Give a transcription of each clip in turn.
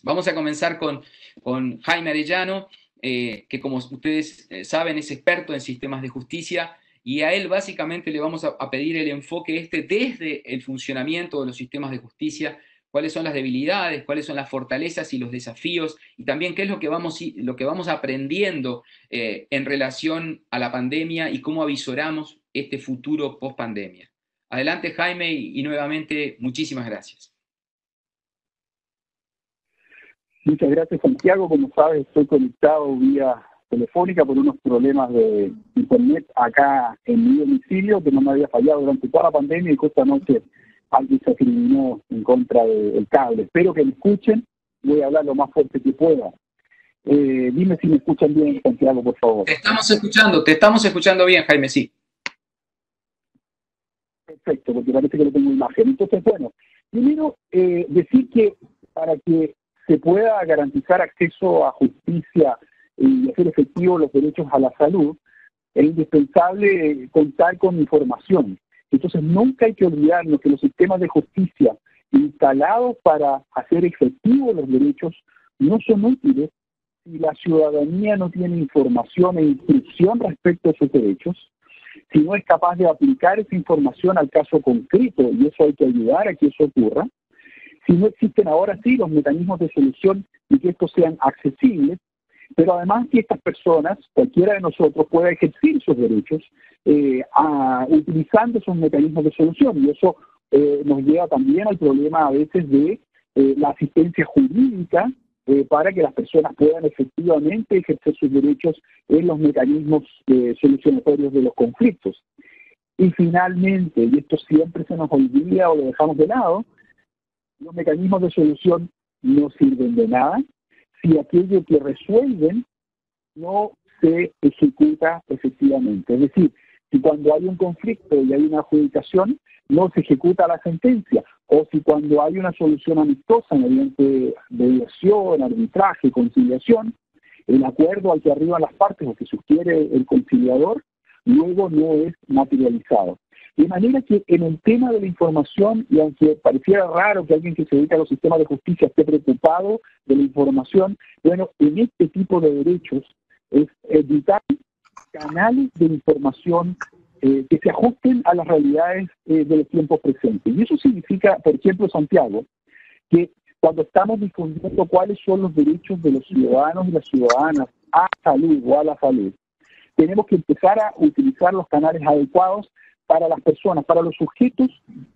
Vamos a comenzar con Jaime Arellano, que como ustedes saben es experto en sistemas de justicia y a él básicamente le vamos a pedir el enfoque desde el funcionamiento de los sistemas de justicia, cuáles son las debilidades, cuáles son las fortalezas y los desafíos y también qué es lo que vamos aprendiendo en relación a la pandemia y cómo avisoramos este futuro post pandemia. Adelante Jaime y nuevamente muchísimas gracias. Muchas gracias, Santiago. Como sabes, estoy conectado vía telefónica por unos problemas de internet acá en mi domicilio, que no me había fallado durante toda la pandemia y que esta noche alguien se acriminó en contra del cable. Espero que me escuchen. Voy a hablar lo más fuerte que pueda. Dime si me escuchan bien, Santiago, por favor. Te estamos escuchando bien, Jaime, sí. Perfecto, porque parece que no tengo imagen. Entonces, bueno, primero decir que para que se pueda garantizar acceso a justicia y hacer efectivos los derechos a la salud, es indispensable contar con información. Entonces, nunca hay que olvidarnos que los sistemas de justicia instalados para hacer efectivos los derechos no son útiles si la ciudadanía no tiene información e instrucción respecto a sus derechos, si no es capaz de aplicar esa información al caso concreto, y eso hay que ayudar a que eso ocurra, si no existen ahora sí los mecanismos de solución y que estos sean accesibles, pero además que estas personas, cualquiera de nosotros, pueda ejercer sus derechos utilizando esos mecanismos de solución. Y eso nos lleva también al problema a veces de la asistencia jurídica para que las personas puedan efectivamente ejercer sus derechos en los mecanismos solucionatorios de los conflictos. Y finalmente, y esto siempre se nos olvida o lo dejamos de lado, los mecanismos de solución no sirven de nada si aquello que resuelven no se ejecuta efectivamente. Es decir, si cuando hay un conflicto y hay una adjudicación, no se ejecuta la sentencia, o si cuando hay una solución amistosa mediante mediación, arbitraje, conciliación, el acuerdo al que arriban las partes o que sugiere el conciliador, luego no es materializado. De manera que en el tema de la información, y aunque pareciera raro que alguien que se dedica a los sistemas de justicia esté preocupado de la información, bueno, en este tipo de derechos es vital canales de información que se ajusten a las realidades de los tiempos presentes. Y eso significa, por ejemplo, Santiago, que cuando estamos difundiendo cuáles son los derechos de los ciudadanos y las ciudadanas a salud o a la salud, tenemos que empezar a utilizar los canales adecuados para las personas, para los sujetos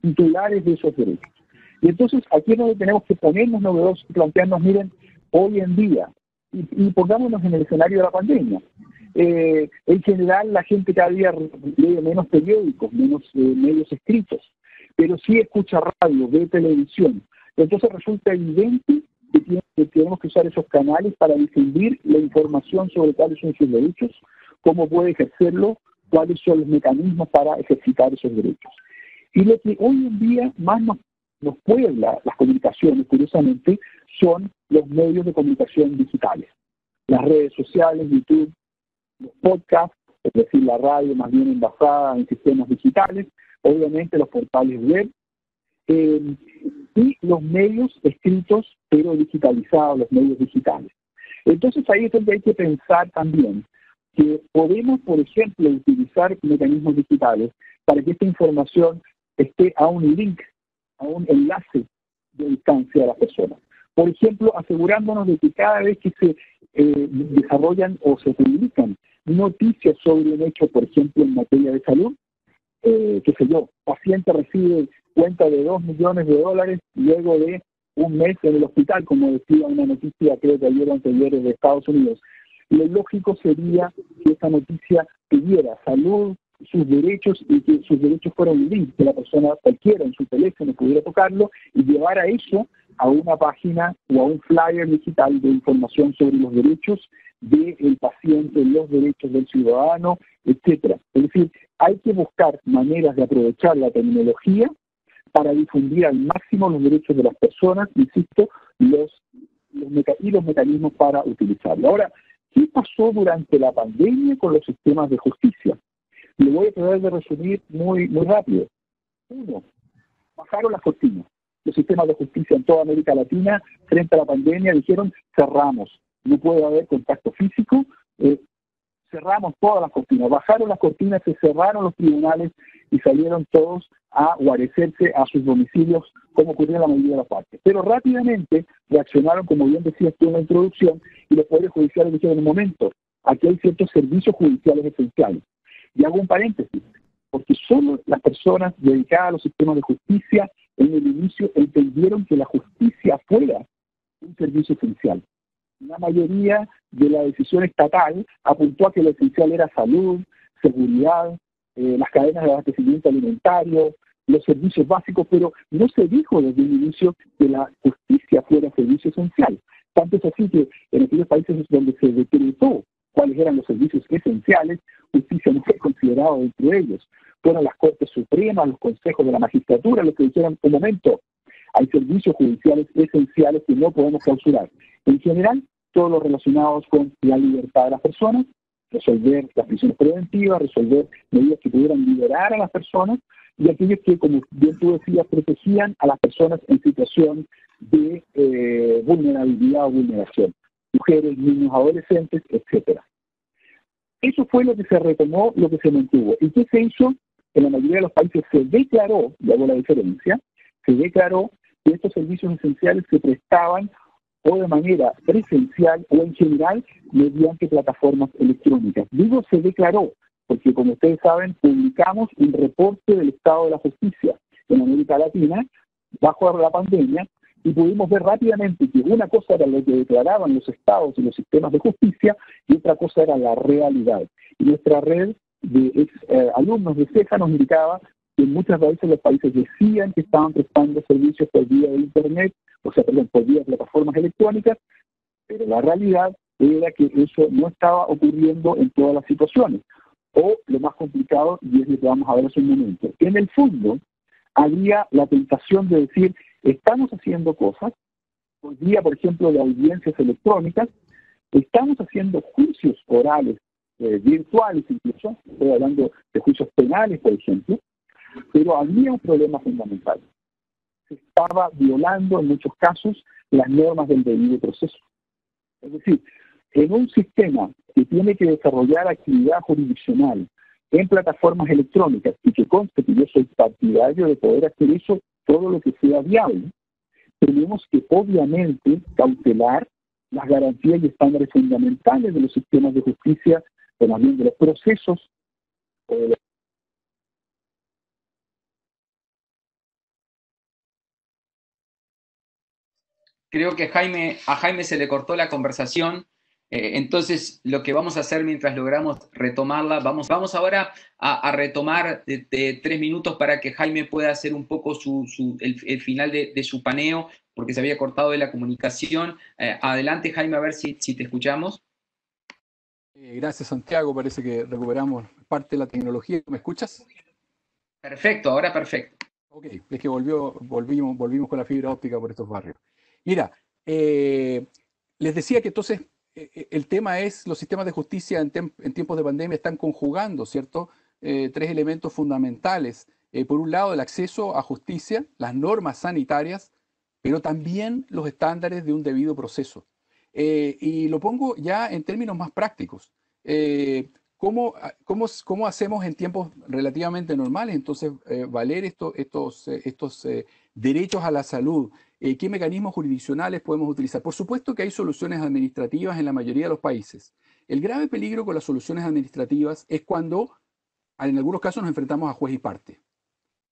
titulares de esos derechos. Y entonces aquí es donde tenemos que ponernos novedosos y plantearnos, miren, hoy en día, y pongámonos en el escenario de la pandemia, en general la gente cada día lee menos periódicos, menos medios escritos, pero sí escucha radio, ve televisión. Entonces resulta evidente que tenemos que usar esos canales para difundir la información sobre cuáles son sus derechos, cómo puede ejercerlo, cuáles son los mecanismos para ejercitar esos derechos. Y lo que hoy en día más nos puebla las comunicaciones, curiosamente, son los medios de comunicación digitales. Las redes sociales, YouTube, los podcasts, es decir, la radio más bien envasada en sistemas digitales, obviamente los portales web, y los medios escritos pero digitalizados, los medios digitales. Entonces ahí es donde hay que pensar también que podemos, por ejemplo, utilizar mecanismos digitales para que esta información esté a un link, a un enlace de distancia a la persona. Por ejemplo, asegurándonos de que cada vez que se desarrollan o se publican noticias sobre un hecho, por ejemplo, en materia de salud, qué sé yo, paciente recibe cuenta de $2 millones luego de un mes en el hospital, como decía una noticia, creo que ayer o anterior de Estados Unidos. Lo lógico sería que esa noticia pidiera salud, sus derechos, y que sus derechos fueran un link, que la persona cualquiera en su teléfono pudiera tocarlo y llevar a eso a una página o a un flyer digital de información sobre los derechos del paciente, los derechos del ciudadano, etcétera. Es decir, hay que buscar maneras de aprovechar la tecnología para difundir al máximo los derechos de las personas, insisto, y los mecanismos para utilizarlo. Ahora, ¿qué pasó durante la pandemia con los sistemas de justicia? Le voy a tratar de resumir muy rápido. Uno, bajaron las cortinas. los sistemas de justicia en toda América Latina, frente a la pandemia, dijeron cerramos, no puede haber contacto físico, cerramos todas las cortinas, bajaron las cortinas, se cerraron los tribunales y salieron todos a guarecerse a sus domicilios, como ocurrió en la mayoría de las partes. Pero rápidamente reaccionaron, como bien decías tú en la introducción, y los poderes judiciales dijeron en un momento, aquí hay ciertos servicios judiciales esenciales. Y hago un paréntesis, porque solo las personas dedicadas a los sistemas de justicia en el inicio entendieron que la justicia fuera un servicio esencial. La mayoría de la decisión estatal apuntó a que lo esencial era salud, seguridad, las cadenas de abastecimiento alimentario, los servicios básicos, pero no se dijo desde el inicio que la justicia fuera servicio esencial. Tanto es así que en aquellos países donde se decretó cuáles eran los servicios esenciales, justicia no fue considerado dentro de ellos. Fueron las Cortes Supremas, los consejos de la magistratura los que dijeron, un momento, hay servicios judiciales esenciales que no podemos clausurar. En general, todos los relacionados con la libertad de las personas, resolver las prisiones preventivas, resolver medidas que pudieran liberar a las personas, y aquellos que, como bien tú decías, protegían a las personas en situación de vulnerabilidad o vulneración, mujeres, niños, adolescentes, etcétera. Eso fue lo que se retomó, lo que se mantuvo. ¿Y qué se hizo? En la mayoría de los países se declaró, y hago la diferencia, se declaró que estos servicios esenciales se prestaban o de manera presencial o en general mediante plataformas electrónicas. Digo se declaró, porque como ustedes saben, publicamos un reporte del estado de la justicia en América Latina bajo la pandemia y pudimos ver rápidamente que una cosa era lo que declaraban los estados y los sistemas de justicia y otra cosa era la realidad. Y nuestra red de alumnos de CEJA nos indicaba que muchas veces los países decían que estaban prestando servicios por vía de Internet, por vía de plataformas electrónicas, pero la realidad era que eso no estaba ocurriendo en todas las situaciones. O lo más complicado, y es lo que vamos a ver hace un momento, en el fondo había la tentación de decir, estamos haciendo cosas, por vía, por ejemplo, de audiencias electrónicas, estamos haciendo juicios orales, virtuales incluso, estoy hablando de juicios penales, por ejemplo, pero había un problema fundamental. Se estaba violando en muchos casos las normas del debido proceso. Es decir, en un sistema que tiene que desarrollar actividad jurisdiccional en plataformas electrónicas y que conste que yo soy partidario de poder hacer eso todo lo que sea viable, tenemos que obviamente cautelar las garantías y estándares fundamentales de los sistemas de justicia, pero también de los procesos o de los... Creo que a Jaime se le cortó la conversación, entonces lo que vamos a hacer mientras logramos retomarla, vamos ahora a retomar de 3 minutos para que Jaime pueda hacer un poco el final de su paneo, porque se había cortado de la comunicación. Adelante, Jaime, a ver si te escuchamos. Gracias, Santiago, parece que recuperamos parte de la tecnología. ¿Me escuchas? Perfecto, ahora perfecto. Ok, es que volvimos con la fibra óptica por estos barrios. Mira, les decía que entonces el tema es, los sistemas de justicia en tiempos de pandemia están conjugando, ¿cierto? 3 elementos fundamentales. Por un lado, el acceso a justicia, las normas sanitarias, pero también los estándares de un debido proceso. Y lo pongo ya en términos más prácticos. ¿Cómo hacemos en tiempos relativamente normales entonces valer estos derechos a la salud? ¿Qué mecanismos jurisdiccionales podemos utilizar? Por supuesto que hay soluciones administrativas en la mayoría de los países. El grave peligro con las soluciones administrativas es cuando en algunos casos nos enfrentamos a juez y parte.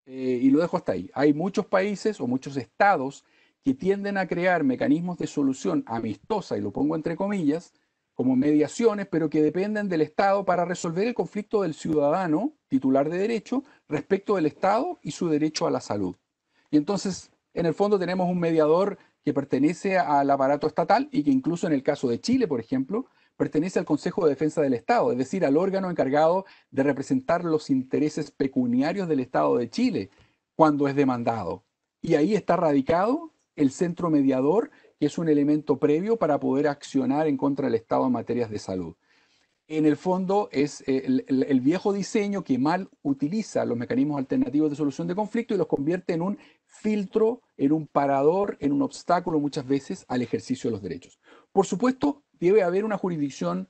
Y lo dejo hasta ahí. Hay muchos países o muchos estados que tienden a crear mecanismos de solución amistosa, y lo pongo entre comillas, como mediaciones, pero que dependen del Estado para resolver el conflicto del ciudadano titular de derecho respecto del Estado y su derecho a la salud. Y entonces, en el fondo, tenemos un mediador que pertenece al aparato estatal y que incluso en el caso de Chile, por ejemplo, pertenece al Consejo de Defensa del Estado, es decir, al órgano encargado de representar los intereses pecuniarios del Estado de Chile cuando es demandado. Y ahí está radicado el centro mediador, que es un elemento previo para poder accionar en contra del Estado en materias de salud. En el fondo es el viejo diseño que mal utiliza los mecanismos alternativos de solución de conflicto y los convierte en un filtro, en un parador, en un obstáculo muchas veces al ejercicio de los derechos. Por supuesto, debe haber una jurisdicción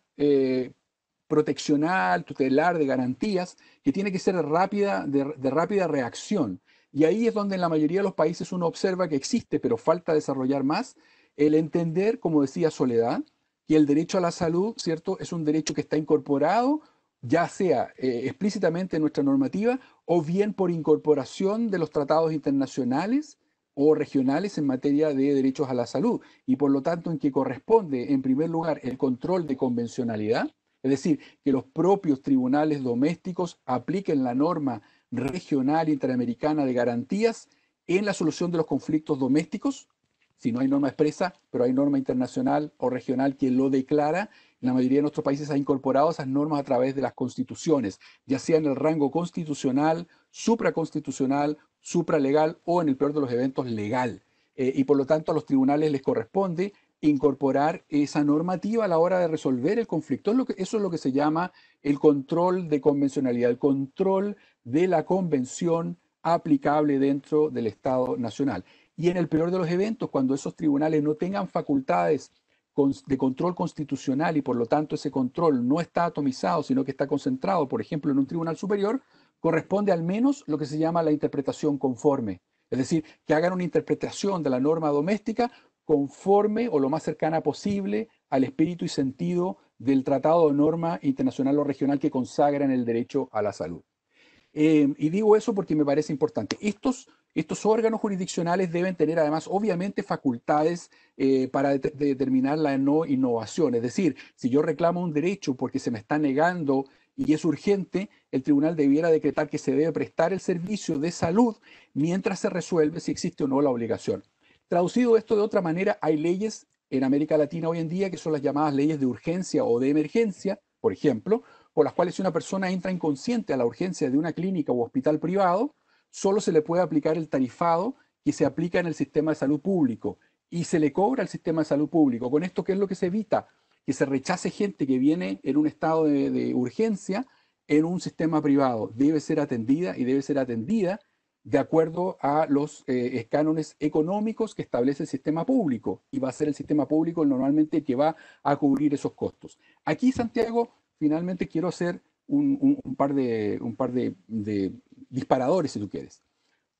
proteccional, tutelar, de garantías, que tiene que ser rápida, de rápida reacción. Y ahí es donde en la mayoría de los países uno observa que existe, pero falta desarrollar más, el entender, como decía Soledad, que el derecho a la salud, ¿cierto?, es un derecho que está incorporado, ya sea explícitamente en nuestra normativa o bien por incorporación de los tratados internacionales o regionales en materia de derechos a la salud. Y por lo tanto, en que corresponde, en primer lugar, el control de convencionalidad, es decir, que los propios tribunales domésticos apliquen la norma regional interamericana de garantías en la solución de los conflictos domésticos. Si no hay norma expresa, pero hay norma internacional o regional que lo declara, la mayoría de nuestros países ha incorporado esas normas a través de las constituciones, ya sea en el rango constitucional, supraconstitucional, supralegal o, en el peor de los eventos, legal. Y por lo tanto a los tribunales les corresponde incorporar esa normativa a la hora de resolver el conflicto. Eso es lo que se llama el control de convencionalidad, el control de la convención aplicable dentro del Estado nacional. Y en el peor de los eventos, cuando esos tribunales no tengan facultades de control constitucional y por lo tanto ese control no está atomizado, sino que está concentrado, por ejemplo, en un tribunal superior, corresponde al menos lo que se llama la interpretación conforme. Es decir, que hagan una interpretación de la norma doméstica conforme o lo más cercana posible al espíritu y sentido del tratado o norma internacional o regional que consagran el derecho a la salud. Y digo eso porque me parece importante. Estos órganos jurisdiccionales deben tener además, obviamente, facultades para determinar la no innovación. Es decir, si yo reclamo un derecho porque se me está negando y es urgente, el tribunal debiera decretar que se debe prestar el servicio de salud mientras se resuelve si existe o no la obligación. Traducido esto de otra manera, hay leyes en América Latina hoy en día que son las llamadas leyes de urgencia o de emergencia, por ejemplo, por las cuales si una persona entra inconsciente a la urgencia de una clínica u hospital privado, solo se le puede aplicar el tarifado que se aplica en el sistema de salud público y se le cobra al sistema de salud público. Con esto, ¿qué es lo que se evita? Que se rechace gente que viene en un estado de urgencia en un sistema privado. Debe ser atendida y debe ser atendida de acuerdo a los cánones económicos que establece el sistema público, y va a ser el sistema público normalmente que va a cubrir esos costos. Aquí, Santiago, finalmente quiero hacer un par de disparadores, si tú quieres.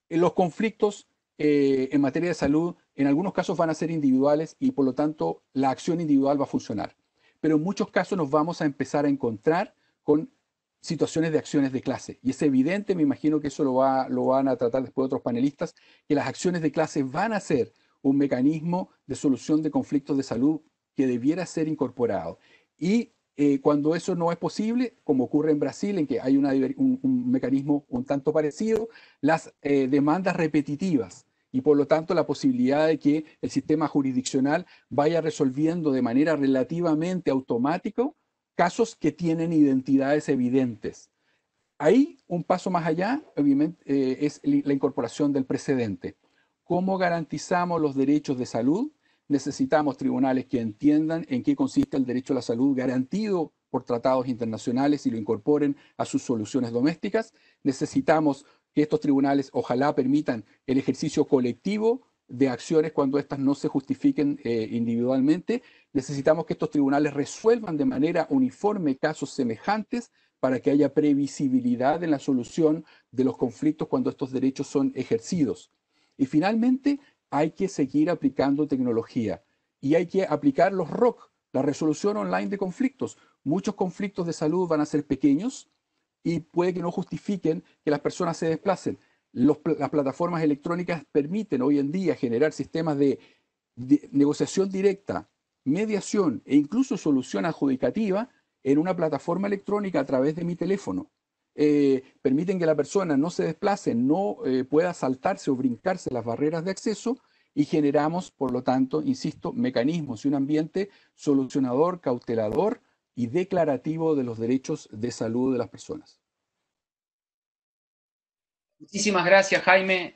Los conflictos en materia de salud, en algunos casos van a ser individuales y por lo tanto la acción individual va a funcionar. Pero en muchos casos nos vamos a empezar a encontrar con situaciones de acciones de clase. Y es evidente, me imagino que eso lo van a tratar después otros panelistas, que las acciones de clase van a ser un mecanismo de solución de conflictos de salud que debiera ser incorporado. Y cuando eso no es posible, como ocurre en Brasil, en que hay un mecanismo un tanto parecido, las demandas repetitivas y por lo tanto la posibilidad de que el sistema jurisdiccional vaya resolviendo de manera relativamente automática casos que tienen identidades evidentes. Ahí, un paso más allá, obviamente, es la incorporación del precedente. ¿Cómo garantizamos los derechos de salud? Necesitamos tribunales que entiendan en qué consiste el derecho a la salud garantido por tratados internacionales y lo incorporen a sus soluciones domésticas. Necesitamos que estos tribunales ojalá permitan el ejercicio colectivo de acciones cuando éstas no se justifiquen individualmente. Necesitamos que estos tribunales resuelvan de manera uniforme casos semejantes para que haya previsibilidad en la solución de los conflictos cuando estos derechos son ejercidos. Y finalmente, hay que seguir aplicando tecnología y hay que aplicar los ROC, la resolución online de conflictos. Muchos conflictos de salud van a ser pequeños y puede que no justifiquen que las personas se desplacen. Las plataformas electrónicas permiten hoy en día generar sistemas de negociación directa, mediación e incluso solución adjudicativa en una plataforma electrónica a través de mi teléfono. Permiten que la persona no se desplace, no pueda saltarse o brincarse las barreras de acceso y generamos, por lo tanto, insisto, mecanismos y un ambiente solucionador, cautelador y declarativo de los derechos de salud de las personas. Muchísimas gracias, Jaime.